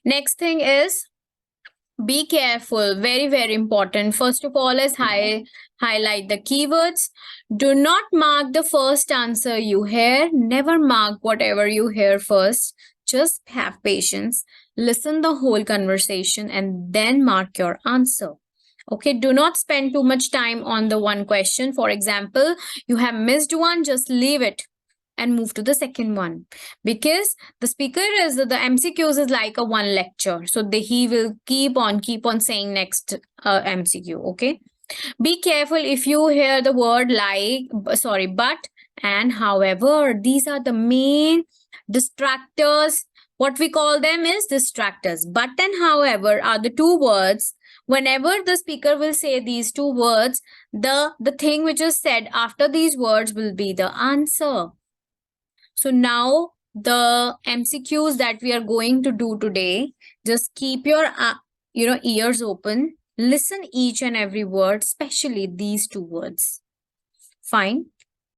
Next thing is, be careful. Very, very important. First of all is highlight the keywords. Do not mark the first answer you hear. Never mark whatever you hear first. Just have patience. Listen the whole conversation and then mark your answer. Okay, do not spend too much time on the one question. For example, you have missed one, just leave it and move to the second one, because the speaker is the MCQs is like a one lecture, so he will keep on saying next MCQ. Okay, be careful if you hear the word like, sorry, but and however. These are the main distractors. What we call them is distractors. But and however are the two words. Whenever the speaker will say these two words, the thing which is said after these words will be the answer. So now the MCQs that we are going to do today, just keep your ears open. Listen each and every word, especially these two words. Fine.